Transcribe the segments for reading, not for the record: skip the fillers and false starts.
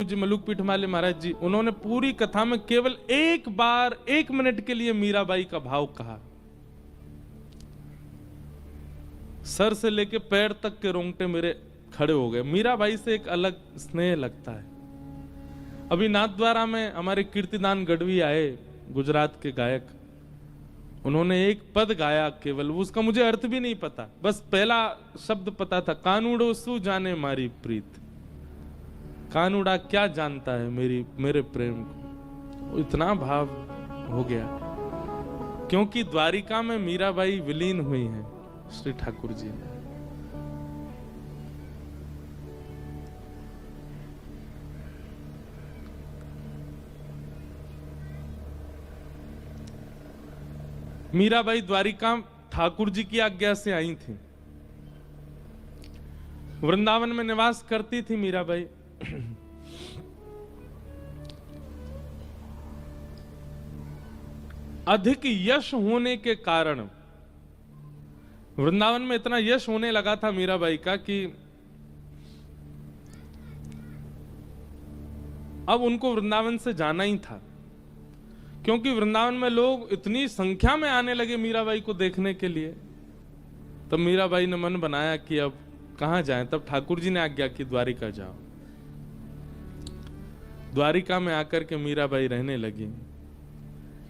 जी मलुक पीठमाले महाराज जी, उन्होंने पूरी कथा में केवल एक बार 1 मिनट के लिए मीराबाई का भाव कहा। सर से लेके पैर तक के रोंगटे मेरे खड़े हो गए। मीराबाई से एक अलग स्नेह लगता है। अभी नाथद्वारा में हमारे कीर्तिदान गढ़वी आए, गुजरात के गायक, उन्होंने एक पद गाया केवल, उसका मुझे अर्थ भी नहीं पता, बस पहला शब्द पता था, कानूड़ो सु जाने मारी प्रीत। कानूड़ा क्या जानता है मेरे प्रेम को। इतना भाव हो गया, क्योंकि द्वारिका में मीराबाई विलीन हुई हैं श्री ठाकुर जी ने। मीराबाई द्वारिका ठाकुर जी की आज्ञा से आई थी। वृंदावन में निवास करती थी मीराबाई। अधिक यश होने के कारण वृंदावन में इतना यश होने लगा था मीराबाई का कि अब उनको वृंदावन से जाना ही था, क्योंकि वृंदावन में लोग इतनी संख्या में आने लगे मीराबाई को देखने के लिए। तब मीराबाई ने मन बनाया कि अब कहां जाएं। तब ठाकुर जी ने आज्ञा की द्वारिका जाओ। द्वारिका में आकर के मीराबाई रहने लगी।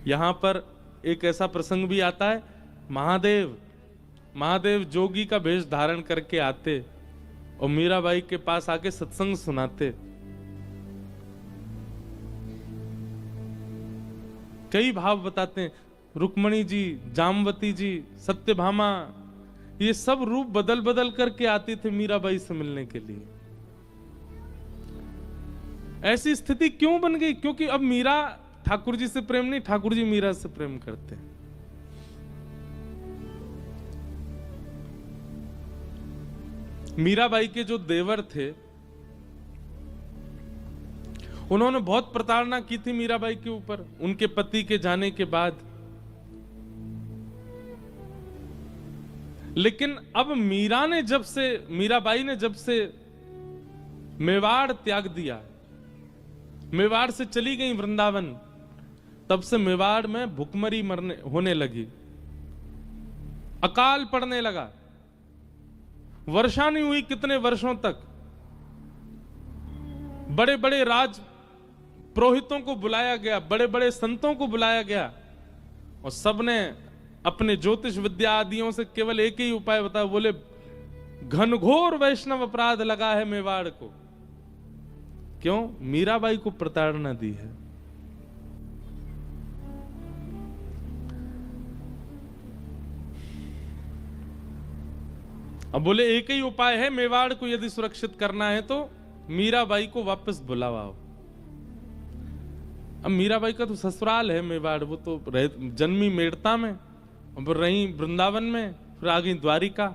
यहां पर एक ऐसा प्रसंग भी आता है, महादेव जोगी का वेश धारण करके आते और मीराबाई के पास आके सत्संग सुनाते। कई भाव बताते हैं, रुक्मणी जी, जामवती जी, सत्यभामा, ये सब रूप बदल बदल करके आती थे मीराबाई से मिलने के लिए। ऐसी स्थिति क्यों बन गई? क्योंकि अब मीरा ठाकुर जी से प्रेम नहीं, ठाकुर जी मीरा से प्रेम करते हैं। मीराबाई के जो देवर थे, उन्होंने बहुत प्रताड़ना की थी मीराबाई के ऊपर उनके पति के जाने के बाद। लेकिन अब मीराबाई ने जब से मेवाड़ त्याग दिया, मेवाड़ से चली गई वृंदावन, तब से मेवाड़ में भुखमरी होने लगी, अकाल पड़ने लगा, वर्षा नहीं हुई कितने वर्षों तक। बड़े बड़े राज पुरोहितों को बुलाया गया, बड़े बड़े संतों को बुलाया गया, और सबने अपने ज्योतिष विद्या आदियों से केवल एक ही उपाय बताया, बोले घनघोर वैष्णव अपराध लगा है मेवाड़ को। क्यों? मीराबाई को प्रताड़ना दी है। अब बोले एक ही उपाय है, मेवाड़ को यदि सुरक्षित करना है तो मीराबाई को वापस बुलाओ। अब मीराबाई का तो ससुराल है मेवाड़, वो तो जन्मी मेड़ता में, अब रही वृंदावन में, फिर आ गई द्वारिका।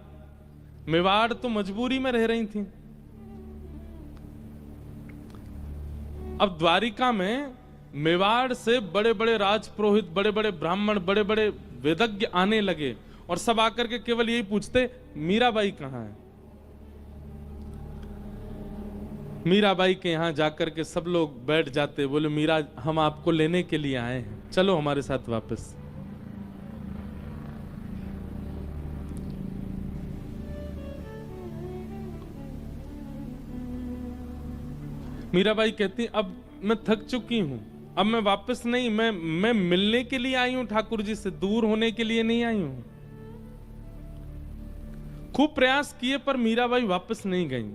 मेवाड़ तो मजबूरी में रह रही थी। अब द्वारिका में मेवाड़ से बड़े बड़े राजपुरोहित, बड़े बड़े ब्राह्मण, बड़े बड़े वेदज्ञ आने लगे, और सब आकर के केवल यही पूछते, मीराबाई कहां है? मीराबाई के यहां जाकर के सब लोग बैठ जाते, बोले मीरा, हम आपको लेने के लिए आए हैं, चलो हमारे साथ वापस। मीराबाई कहती, अब मैं थक चुकी हूं, अब मैं वापस नहीं, मैं मिलने के लिए आई हूं ठाकुर जी से, दूर होने के लिए नहीं आई हूं। खूब प्रयास किए पर मीराबाई वापस नहीं गई।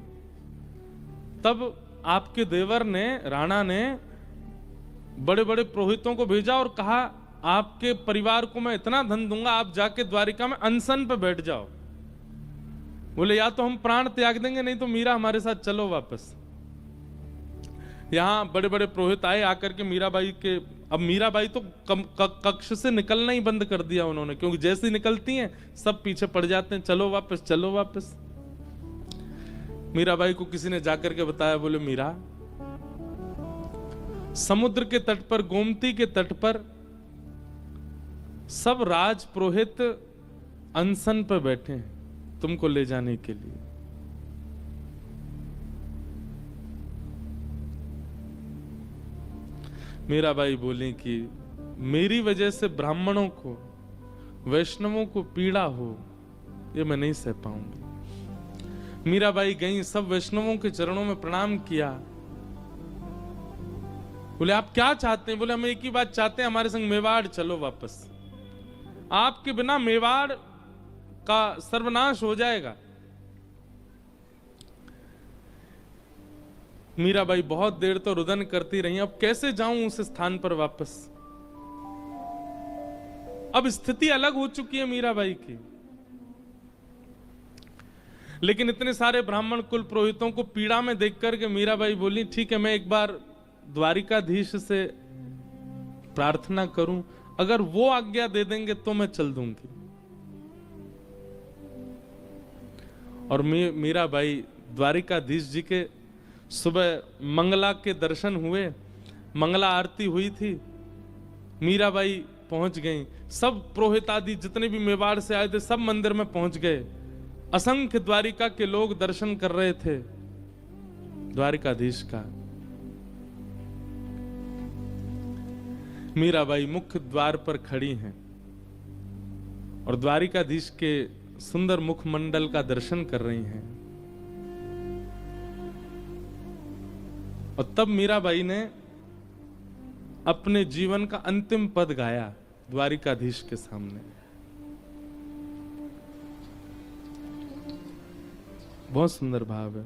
तब आपके देवर ने, राणा ने, बड़े बड़े पुरोहितों को भेजा और कहा, आपके परिवार को मैं इतना धन दूंगा, आप जाके द्वारिका में अनशन पे बैठ जाओ। बोले या तो हम प्राण त्याग देंगे, नहीं तो मीरा हमारे साथ चलो वापस। यहां बड़े बड़े पुरोहित आए, आकर के मीराबाई के, अब मीराबाई तो कक्ष से निकलना ही बंद कर दिया उन्होंने, क्योंकि जैसे ही निकलती हैं सब पीछे पड़ जाते हैं, चलो वापस, चलो वापस। मीराबाई को किसी ने जाकर के बताया, बोले मीरा, समुद्र के तट पर, गोमती के तट पर सब राज पुरोहित अनशन पर बैठे हैं तुमको ले जाने के लिए। मीराबाई बोली कि मेरी वजह से ब्राह्मणों को, वैष्णवों को पीड़ा हो, ये मैं नहीं सह पाऊंगी। मीराबाई गई, सब वैष्णवों के चरणों में प्रणाम किया। बोले आप क्या चाहते हैं? बोले हम एक ही बात चाहते हैं, हमारे संग मेवाड़ चलो वापस। आपके बिना मेवाड़ का सर्वनाश हो जाएगा। मीराबाई बहुत देर तो रुदन करती रही, अब कैसे जाऊं उस स्थान पर वापस। अब स्थिति अलग हो चुकी है मीराबाई की। लेकिन इतने सारे ब्राह्मण कुल पुरोहितों को पीड़ा में देख करके मीराबाई बोली ठीक है, मैं एक बार द्वारिकाधीश से प्रार्थना करूं, अगर वो आज्ञा दे देंगे तो मैं चल दूंगी। और मीराबाई द्वारिकाधीश जी के सुबह मंगला के दर्शन हुए, मंगला आरती हुई थी, मीराबाई पहुंच गई। सब पुरोहित आदि जितने भी मेवाड़ से आए थे सब मंदिर में पहुंच गए। असंख्य द्वारिका के लोग दर्शन कर रहे थे द्वारिकाधीश का। मीराबाई मुख्य द्वार पर खड़ी हैं और द्वारिकाधीश के सुंदर मुखमंडल का दर्शन कर रही हैं। और तब मीराबाई ने अपने जीवन का अंतिम पद गाया द्वारिकाधीश के सामने। बहुत सुंदर भाव है।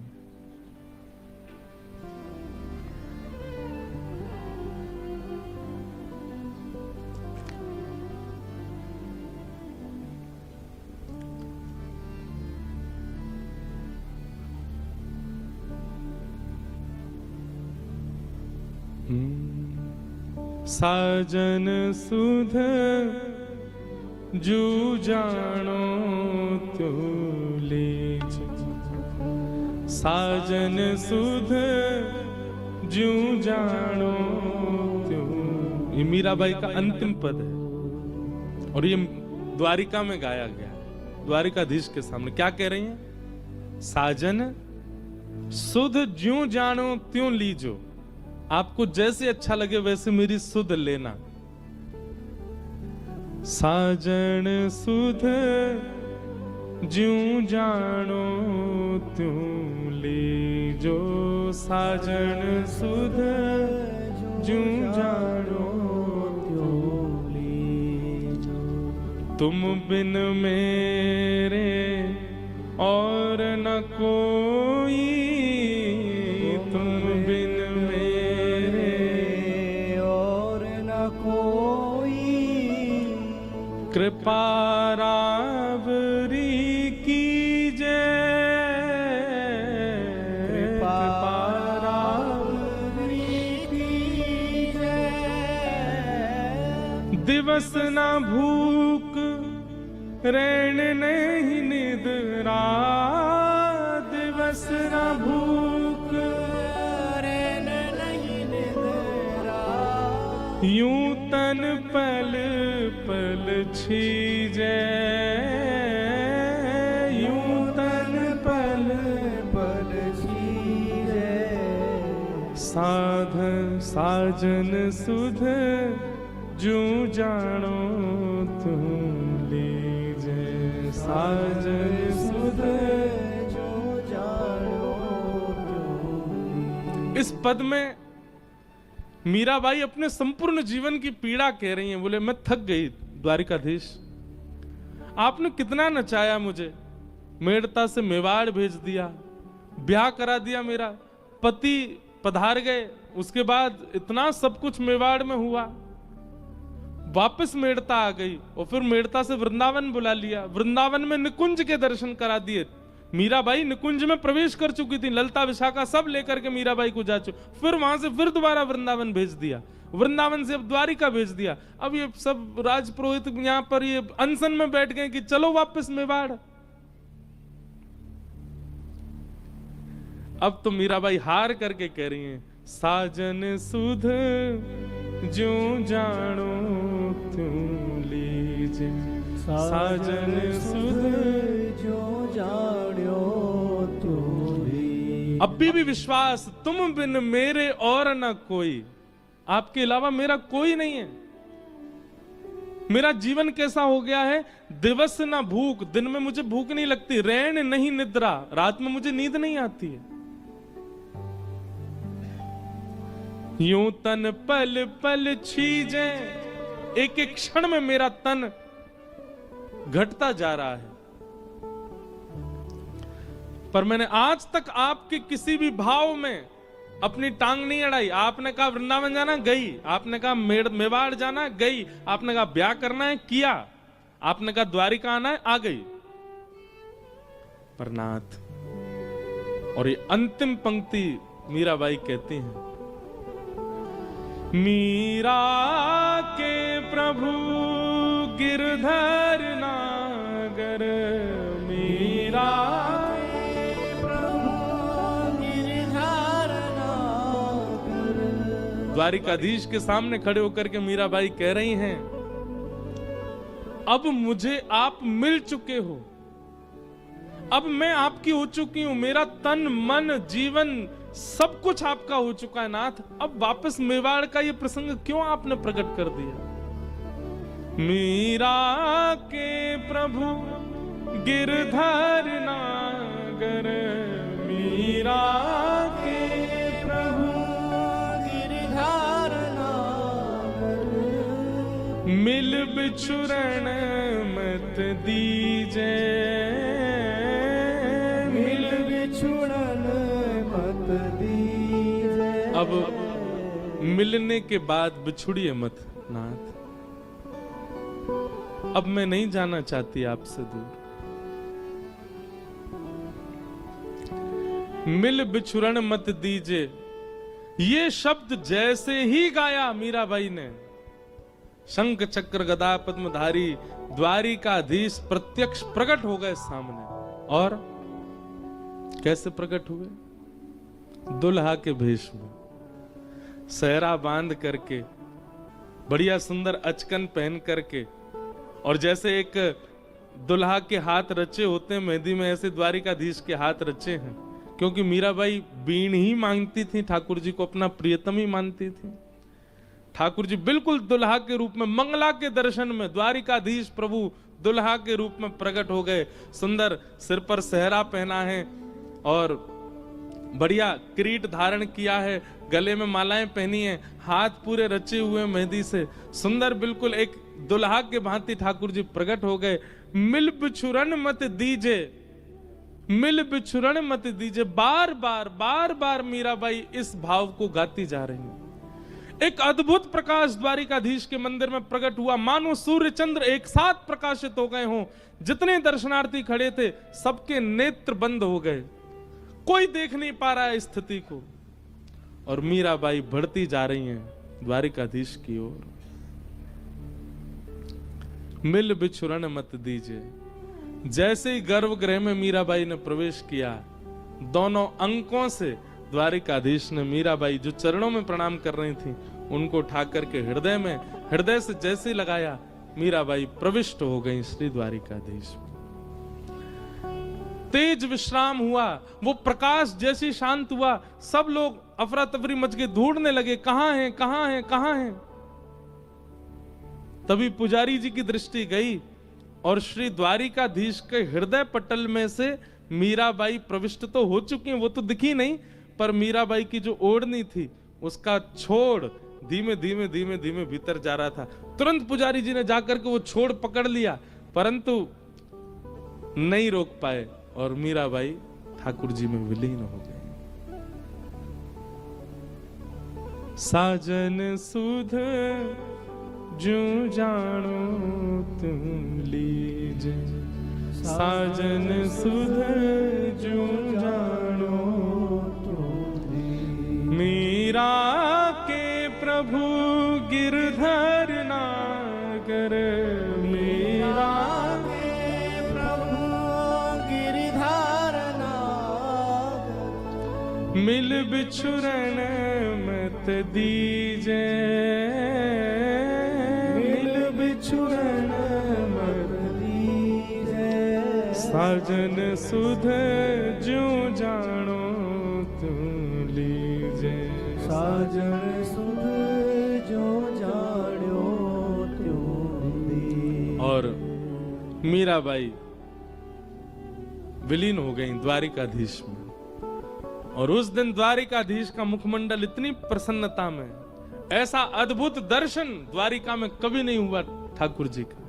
साजन सुध जू जानो त्यो लीज, साजन सुध जू जानो त्यो। ये मीराबाई का अंतिम पद है और ये द्वारिका में गाया गया, द्वारिकाधीश के सामने। क्या कह रही हैं? साजन सुध ज्यों जानो त्यों लीजो, आपको जैसे अच्छा लगे वैसे मेरी सुध लेना। साजन सुध ज्यों जानो त्यों लीजो, साजन सुध ज्यों जानो त्यों लीजो। तुम बिन मेरे और न कोई, तुम बिन कृपा रावरी कीजे, कृपा रावरी कीजे। दिवस न भूख रैन नहीं निद्रा, दिवस न भूख रैन नहीं निद्रा। यूं तन पल पल छीजे, यूं तन पल पल छीजे। साधन साजन सुध जूं जानो तुम लीजे, साजन सुध जूं जानो तुम। इस पद में मीराबाई अपने संपूर्ण जीवन की पीड़ा कह रही हैं। बोले मैं थक गई द्वारिकाधीश, आपने कितना नचाया मुझे, मेड़ता से मेवाड़ भेज दिया, ब्याह करा दिया, मेरा पति पधार गए, उसके बाद इतना सब कुछ मेवाड़ में हुआ, वापस मेड़ता आ गई और फिर मेड़ता से वृंदावन बुला लिया, वृंदावन में निकुंज के दर्शन करा दिए। मीराबाई निकुंज में प्रवेश कर चुकी थी, ललता विशाखा सब लेकर के मीराबाई को जा चुकी, फिर वहां से फिर दोबारा वृंदावन भेज दिया, वृंदावन से अब द्वारिका भेज दिया। अब ये सब राजपुरोहित यहां पर ये अनशन में बैठ गए कि चलो वापस मेवाड़। अब तो मीराबाई हार करके कह रही हैं, साजन सुध ज्यों जानो त्यों लीजे, साजन सुध ज्यों जानो त्यों लीजे। अब भी विश्वास, तुम बिन मेरे और न कोई, आपके अलावा मेरा कोई नहीं है। मेरा जीवन कैसा हो गया है, दिवस ना भूख, दिन में मुझे भूख नहीं लगती, रैन नहीं निद्रा, रात में मुझे नींद नहीं आती है। यूं तन पल पल छीजे, एक एक क्षण में मेरा तन घटता जा रहा है। पर मैंने आज तक आपके किसी भी भाव में अपनी टांग नहीं अड़ाई। आपने कहा वृंदावन जाना, गई। आपने कहा मेवाड़ जाना, गई। आपने कहा ब्याह करना है, किया। आपने कहा द्वारिका आना है, आ गई। पर नाथ, और ये अंतिम पंक्ति मीराबाई कहती हैं, मीरा के प्रभु गिरधर नागर, मीरा द्वारिकाधीश के सामने खड़े होकर के मीराबाई कह रही हैं, अब मुझे आप मिल चुके हो, अब मैं आपकी हो चुकी हूं, मेरा तन मन जीवन सब कुछ आपका हो चुका है नाथ। अब वापस मेवाड़ का ये प्रसंग क्यों आपने प्रकट कर दिया? मीरा के प्रभु गिरधर नागर, मीरा के प्रभु गिरधर नागर, मिल बिछुरण मत दीजे, मिल बिछुरण मत दीजे। अब मिलने के बाद बिछुड़िए मत नाथ। अब मैं नहीं जाना चाहती आपसे दूर। मिल बिछुरण मत दीजे, ये शब्द जैसे ही गाया मीराबाई ने, शंख चक्र गदा पद्मधारी द्वारिकाधीश प्रत्यक्ष प्रकट हो गए सामने। और कैसे प्रकट हुए? दुल्हा के भेष में, सहरा बांध करके, बढ़िया सुंदर अचकन पहन करके, और जैसे एक दुल्हा के हाथ रचे होते हैं मेहंदी में, ऐसे द्वारिकाधीश के हाथ रचे हैं। क्योंकि मीराबाई बीण ही मांगती थी, ठाकुर जी को अपना प्रियतम ही मानती थी। ठाकुर जी बिल्कुल दुल्हा के रूप में, मंगला के दर्शन में द्वारिकाधीश प्रभु दुल्हा के रूप में प्रकट हो गए। सुंदर सिर पर सहरा पहना है और बढ़िया किरीट धारण किया है, गले में मालाएं पहनी है, हाथ पूरे रचे हुए मेहंदी से, सुंदर बिल्कुल एक दुल्हा के भांति ठाकुर जी प्रकट हो गए। मिल बिछुरन मत दीजे, मिल बिछुरन मत दीजे, बार बार मीराबाई इस भाव को गाती जा रही है। एक अद्भुत प्रकाश द्वारिकाधीश के मंदिर में प्रकट हुआ, मानो सूर्य चंद्र एक साथ प्रकाशित हो गए हों। जितने दर्शनार्थी खड़े थे सबके नेत्र बंद हो गए, कोई देख नहीं पा रहा है स्थिति को। और मीराबाई बढ़ती जा रही हैं द्वारिकाधीश की ओर। मिल बिछुरन मत दीजिए। जैसे ही गर्भगृह में मीराबाई ने प्रवेश किया, दोनों अंकों से द्वारिकाधीश ने मीराबाई जो चरणों में प्रणाम कर रही थी उनको उठा करके हृदय में, हृदय से जैसे लगाया, मीराबाई प्रविष्ट हो गई श्री द्वारिकाधीश। तेज विश्राम हुआ, वो प्रकाश जैसे शांत हुआ, सब लोग अफरा तफरी मच के ढूंढने लगे, कहां है कहां है कहां है। तभी पुजारी जी की दृष्टि गई और श्री द्वारिकाधीश के हृदय पटल में से मीराबाई प्रविष्ट तो हो चुकी हैं, वो तो दिखी नहीं, पर मीराबाई की जो ओढ़नी थी उसका छोड़ धीमे धीमे धीमे धीमे भीतर जा रहा था। तुरंत पुजारी जी ने जाकर के वो छोड़ पकड़ लिया, परंतु नहीं रोक पाए और मीराबाई ठाकुर जी में विलीन हो गई। साजन सुध जो जानो तुम लीजे, साजन सुध जो जानो तुम लीजे। मीरा के प्रभु गिरधर नागर, मीरा के प्रभु गिरधर नागर, मिल बिछुरन मत दीजे, बिछुरन मत दीजे। साजन सुध जो जानो तुम लीजे, साजन सुध जो जान्यो त्यों दीन। और मीराबाई विलीन हो गई द्वारिकाधीश में। और उस दिन द्वारिकाधीश का मुखमंडल इतनी प्रसन्नता में, ऐसा अद्भुत दर्शन द्वारिका में कभी नहीं हुआ ठाकुर जी का।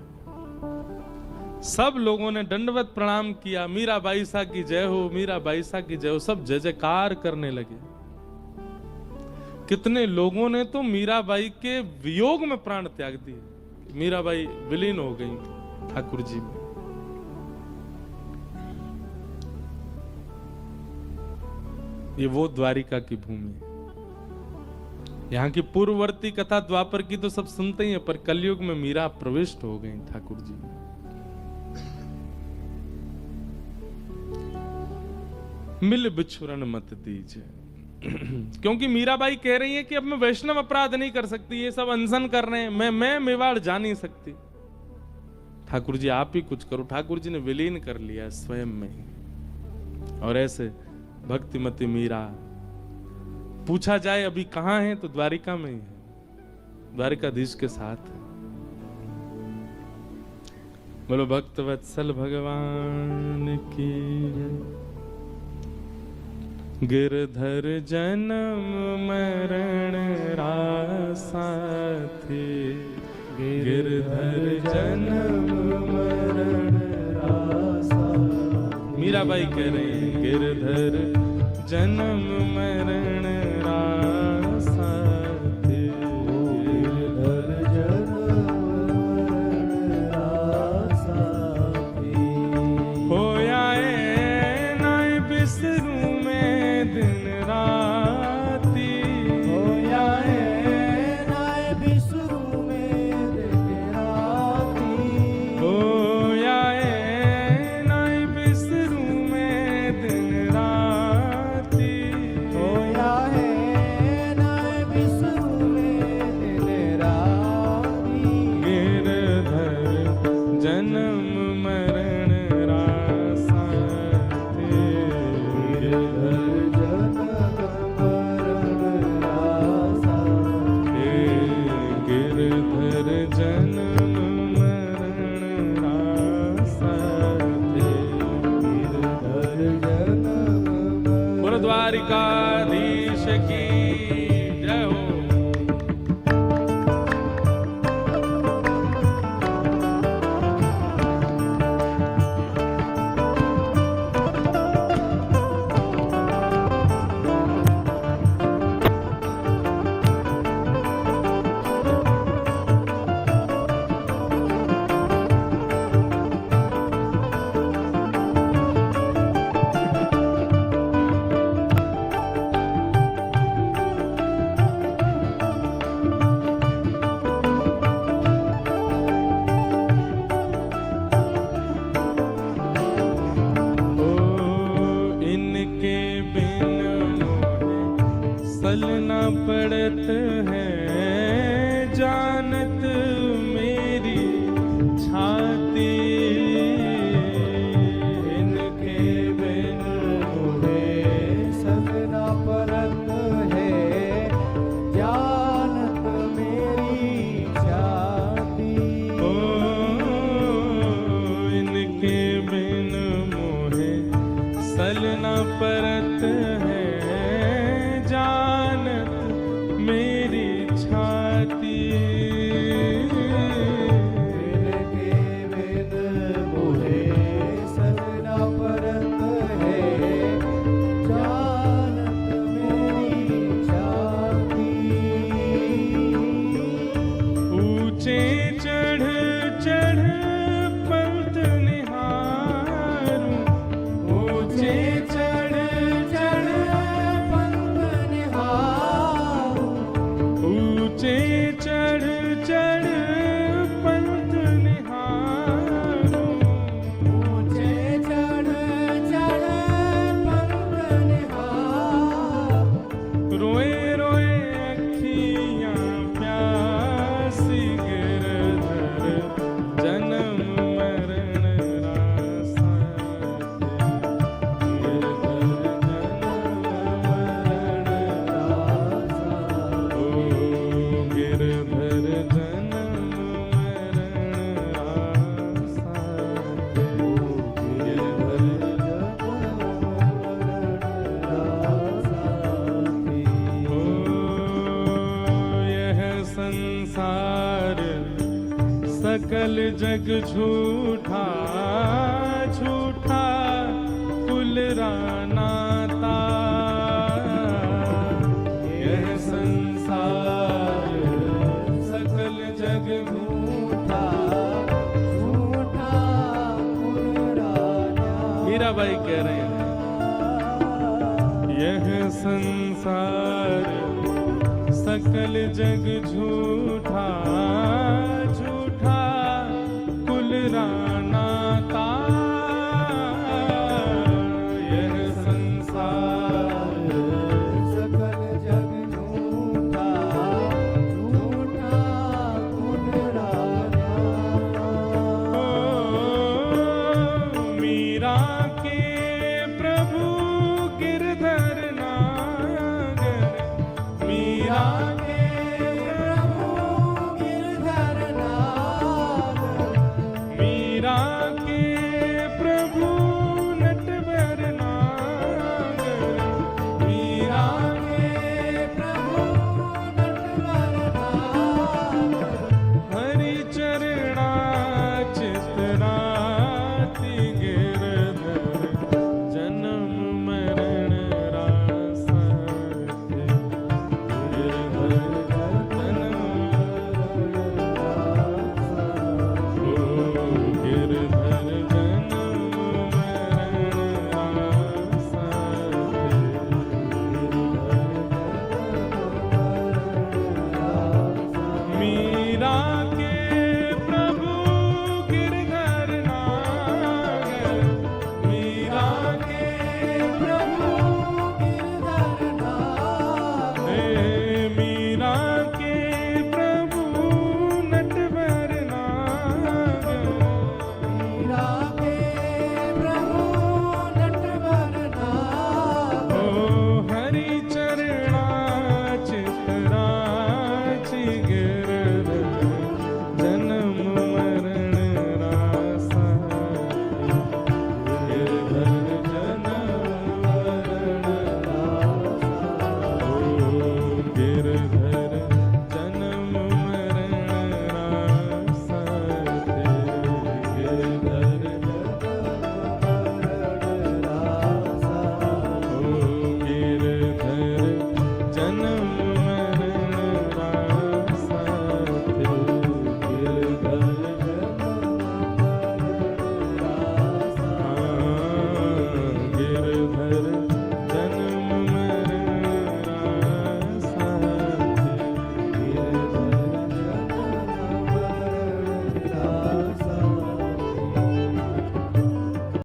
सब लोगों ने दंडवत प्रणाम किया, मीराबाई सा की जय हो, मीराबाई सा की जय हो, सब जय जयकार करने लगे। कितने लोगों ने तो मीराबाई के वियोग में प्राण त्याग दिए। मीराबाई विलीन हो गई ठाकुर जी में। ये वो द्वारिका की भूमि है। यहाँ की पूर्ववर्ती कथा द्वापर की तो सब सुनते ही हैं, पर कलयुग में मीरा प्रविष्ट हो गई ठाकुर जी में। मिल बिछुरन मत दीजिए, क्योंकि मीराबाई कह रही है कि अब मैं वैष्णव अपराध नहीं कर सकती, ये सब अनशन कर रहे हैं, मैं मेवाड़ जा नहीं सकती। ठाकुर जी आप ही कुछ करो। ठाकुर जी ने विलीन कर लिया स्वयं में ही। और ऐसे भक्तिमती मीरा, पूछा जाए अभी कहां है तो द्वारिका में ही है, द्वारिकाधीश के साथ है। बोलो भक्तवत्सल भगवान की। गिरधर जन्म मरण रासा थे, गिरधर जन्म मरण रासा। मीराबाई कह रही है गिरधर जन्म मरण रासा थे, गिरधर जन्म मरण रासा थे। होया नाय बिसरू में दिन राती, होया नाय बिसरू में दिन राती। होया नाय बिसरू में दिन राती। होया नाय बिसरू में दिन राती। गिरधर जन्म मरण रासा थे, गिरधर जन्म मरण रासा हे गिरधर जन्म मरण रासा थे। गिरधर जन्म मरण। बोलो द्वारिकाधीश की जय हो। इनके बिन मोहे सलना पड़त है, जानत मेरी छाती। इनके बिन मोहे सलना परत है, जानत मेरी छाती। ओ इनके बिन मोहे सलना परत है, जानत मेरी छाती। इनके बिन मोहे सलना परत है, जानत मेरी छाती। ऊंचे चढ़ चढ़ पंथ निहारूं, ऊंचे चढ़ चढ़ पंथ निहारूं। ऊंचे चढ़ सकल जग झूठा झूठा कुल रानाता, यह संसार सकल जग झूठा झूठा पुराना। मीराबाई कह रहे हैं यह संसार सकल जग झूठा झूठा कुल रानाता, यह संसार सकल जग झूठा झूठा पुराना। मीरा के प्रभु गिरधर नागर, मीरा